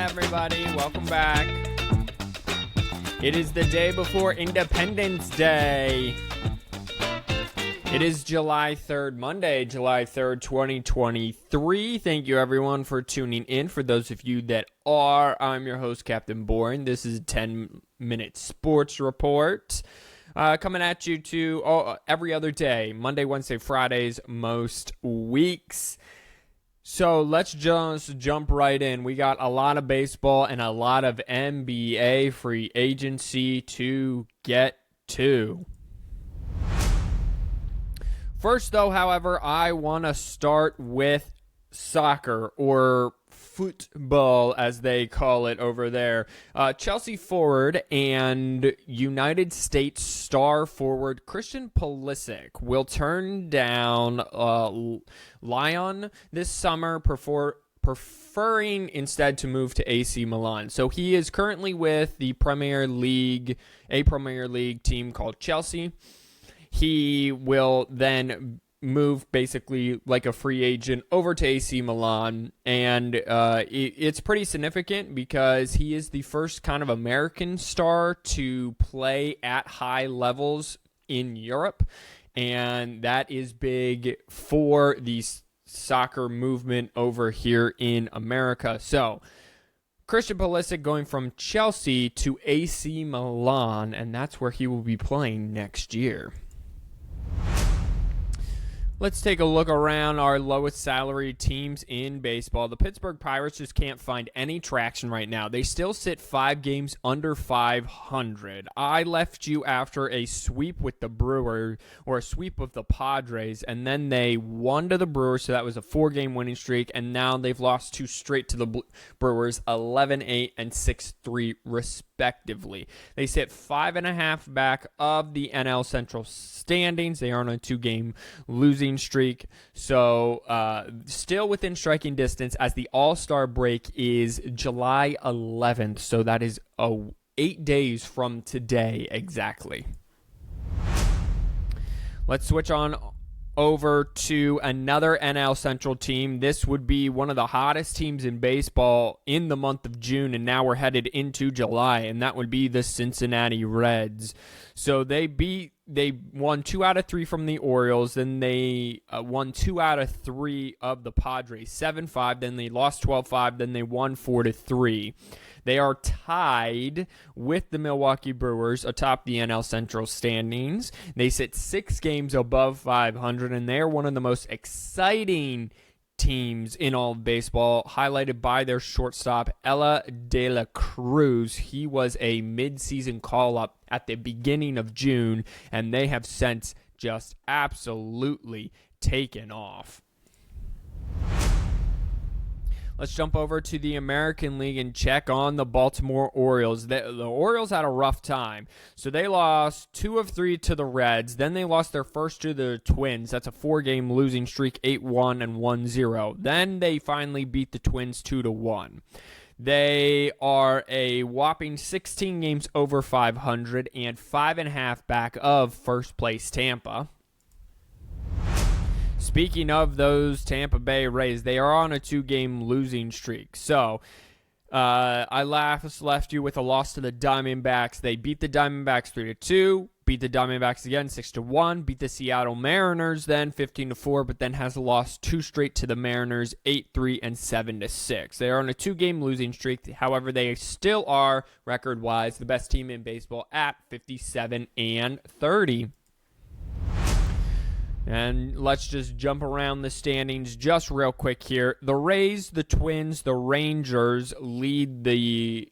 everybody. Welcome back. It is the day before Independence Day. It is July 3rd, Monday, July 3rd, 2023. Thank you, everyone, for tuning in. For those of you that are, I'm your host, Captain Boring. This is a 10-minute sports report. Coming at you every other day, Monday, Wednesday, Fridays, most weeks. So let's just jump right in. We got a lot of baseball and a lot of NBA free agency to get to. First, though, however, I want to start with soccer, or football as they call it over there. Chelsea forward and United States star forward Christian Pulisic will turn down Lyon this summer, preferring instead to move to AC Milan. So he is currently with the Premier League team called Chelsea. He will then move basically like a free agent over to AC Milan, and it's pretty significant because he is the first kind of American star to play at high levels in Europe, and that is big for the soccer movement over here in America. So Christian Pulisic going from Chelsea to AC Milan, and that's where he will be playing next year. Let's take a look around our lowest salary teams in baseball. The Pittsburgh Pirates just can't find any traction right now. They still sit 5 games under 500. I left you after a sweep with the Brewers, or a sweep of the Padres, and then they won to the Brewers, so that was a 4-game winning streak, and now they've lost 2 straight to the Brewers, 11-8 and 6-3 respectively. They sit 5.5 back of the NL Central standings. They are on a 2-game losing streak, so still within striking distance, as the All-Star break is July 11th, so that is 8 days from today exactly. Let's switch on over to another NL Central team. This would be one of the hottest teams in baseball in the month of June, and now we're headed into July, and that would be the Cincinnati Reds. So they won 2 out of 3 from the Orioles, then they won 2 out of 3 of the Padres, 7-5, then they lost 12-5, then they won 4-3. They are tied with the Milwaukee Brewers atop the NL Central standings. They sit 6 games above 500, and they are one of the most exciting teams in all of baseball, highlighted by their shortstop, Ella De La Cruz. He was a mid-season call-up at the beginning of June, and they have since just absolutely taken off. Let's jump over to the American League and check on the Baltimore Orioles. The Orioles had a rough time. So they lost 2 of 3 to the Reds. Then they lost their first to the Twins. That's a 4-game losing streak, 8-1 and 1-0. Then they finally beat the Twins 2-1. They are a whopping 16 games over 500 and 5.5 back of first place Tampa. Speaking of those Tampa Bay Rays, they are on a 2-game losing streak. So I left you with a loss to the Diamondbacks. They beat the Diamondbacks 3-2, beat the Diamondbacks again 6-1, beat the Seattle Mariners then 15-4, but then has lost 2 straight to the Mariners 8-3 and 7-6. They are on a 2-game losing streak. However, they still are record-wise the best team in baseball at 57-30. And let's just jump around the standings just real quick here. The Rays, the Twins, the Rangers lead the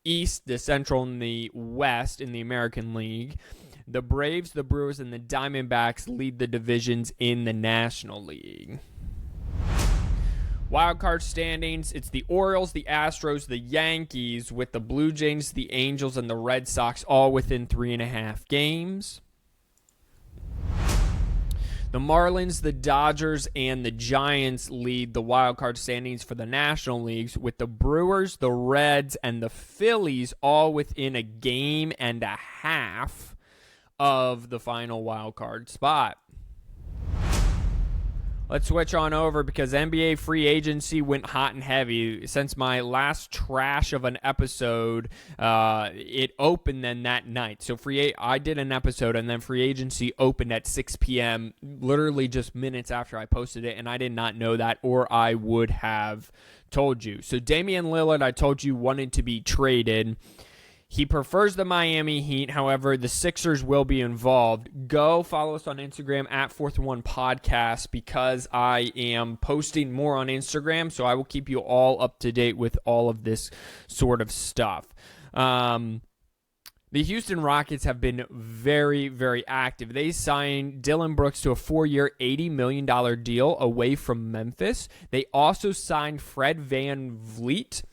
East, the Central, and the West in the American League. The Braves, the Brewers, and the Diamondbacks lead the divisions in the National League. Wildcard standings, it's the Orioles, the Astros, the Yankees, with the Blue Jays, the Angels, and the Red Sox all within 3.5 games. The Marlins, the Dodgers, and the Giants lead the wildcard standings for the National Leagues, with the Brewers, the Reds, and the Phillies all within a game and a half of the final wildcard spot. Let's switch on over because NBA free agency went hot and heavy. Since my last trash of an episode, it opened then that night. So I did an episode, and then free agency opened at 6 p.m., literally just minutes after I posted it, and I did not know that, or I would have told you. So Damian Lillard, I told you, wanted to be traded. He prefers the Miami Heat. However, the Sixers will be involved. Go follow us on Instagram at 4th and 1 Podcast because I am posting more on Instagram, so I will keep you all up to date with all of this sort of stuff. The Houston Rockets have been very, very active. They signed Dylan Brooks to a 4-year, $80 million deal away from Memphis. They also signed Fred VanVleet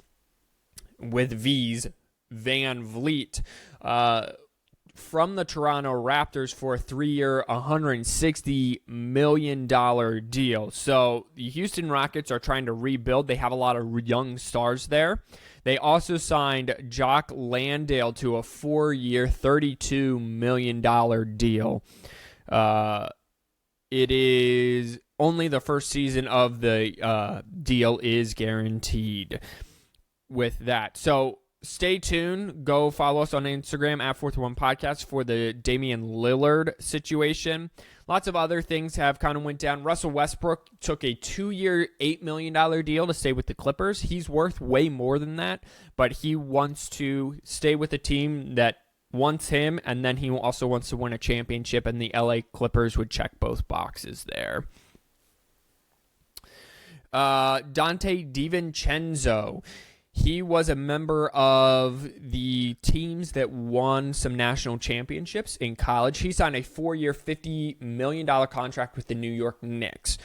with V's. Van Vliet from the Toronto Raptors for a 3-year, $160 million deal. So the Houston Rockets are trying to rebuild. They have a lot of young stars there. They also signed Jock Landale to a 4-year, $32 million deal. It is only the first season of the deal is guaranteed with that. So stay tuned. Go follow us on Instagram at 4th and 1 Podcast for the Damian Lillard situation. Lots of other things have kind of went down. Russell Westbrook took a 2-year, $8 million deal to stay with the Clippers. He's worth way more than that, but he wants to stay with a team that wants him, and then he also wants to win a championship, and the LA Clippers would check both boxes there. Dante DiVincenzo. He was a member of the teams that won some national championships in college. He signed a 4-year, $50 million contract with the New York Knicks.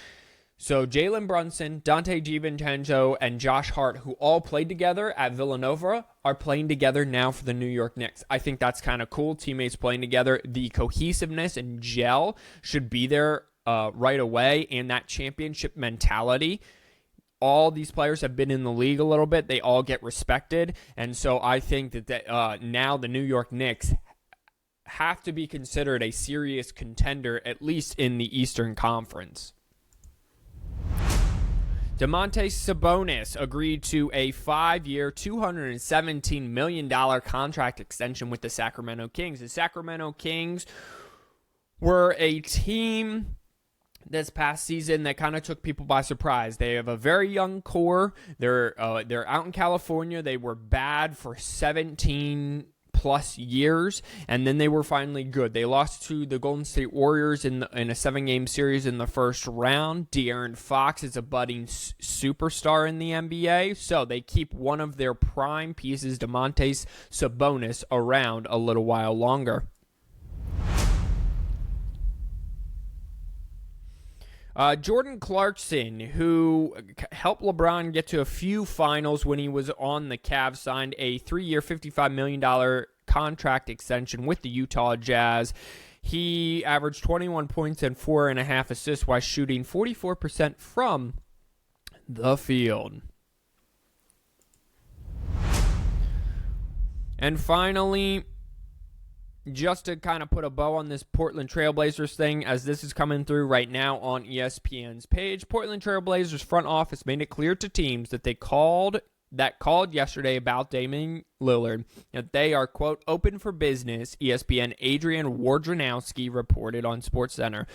So Jalen Brunson, Dante DiVincenzo, and Josh Hart, who all played together at Villanova, are playing together now for the New York Knicks. I think that's kind of cool. Teammates playing together. The cohesiveness and gel should be there right away, and that championship mentality. All these players have been in the league a little bit. They all get respected. And so I think that now the New York Knicks have to be considered a serious contender, at least in the Eastern Conference. Domantas Sabonis agreed to a 5-year, $217 million contract extension with the Sacramento Kings. The Sacramento Kings were a team this past season that kind of took people by surprise. They have a very young core. They're out in California. They were bad for 17 plus years, and then they were finally good. They lost to the Golden State Warriors in a 7-game series in the first round. De'Aaron Fox is a budding superstar in the NBA, so they keep one of their prime pieces, Domantas Sabonis, around a little while longer. Jordan Clarkson, who helped LeBron get to a few finals when he was on the Cavs, signed a 3-year, $55 million contract extension with the Utah Jazz. He averaged 21 points and 4.5 assists while shooting 44% from the field. And finally, just to kind of put a bow on this Portland Trailblazers thing, as this is coming through right now on ESPN's page, Portland Trailblazers front office made it clear to teams that called yesterday about Damian Lillard that they are, quote, open for business, ESPN Adrian Wojnarowski reported on SportsCenter.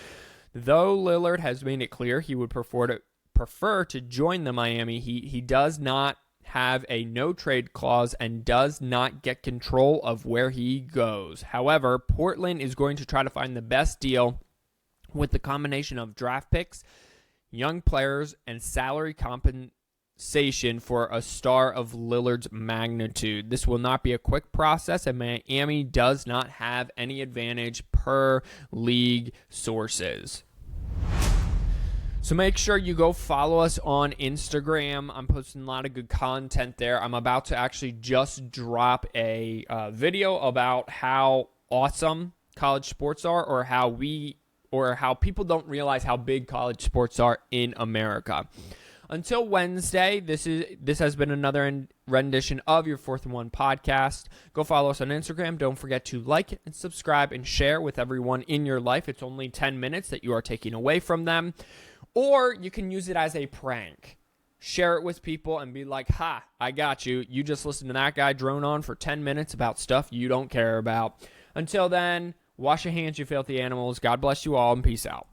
Though Lillard has made it clear he would prefer to join the Miami Heat, he does not have a no-trade clause and does not get control of where he goes. However, Portland is going to try to find the best deal with the combination of draft picks, young players, and salary compensation for a star of Lillard's magnitude. This will not be a quick process, and Miami does not have any advantage per league sources. So make sure you go follow us on Instagram. I'm posting a lot of good content there. I'm about to actually just drop a video about how awesome college sports are, or how people don't realize how big college sports are in America. Until Wednesday, this has been another rendition of your 4th and 1 podcast. Go follow us on Instagram. Don't forget to like and subscribe and share with everyone in your life. It's only 10 minutes that you are taking away from them. Or you can use it as a prank. Share it with people and be like, ha, I got you. You just listened to that guy drone on for 10 minutes about stuff you don't care about. Until then, wash your hands, you filthy animals. God bless you all, and peace out.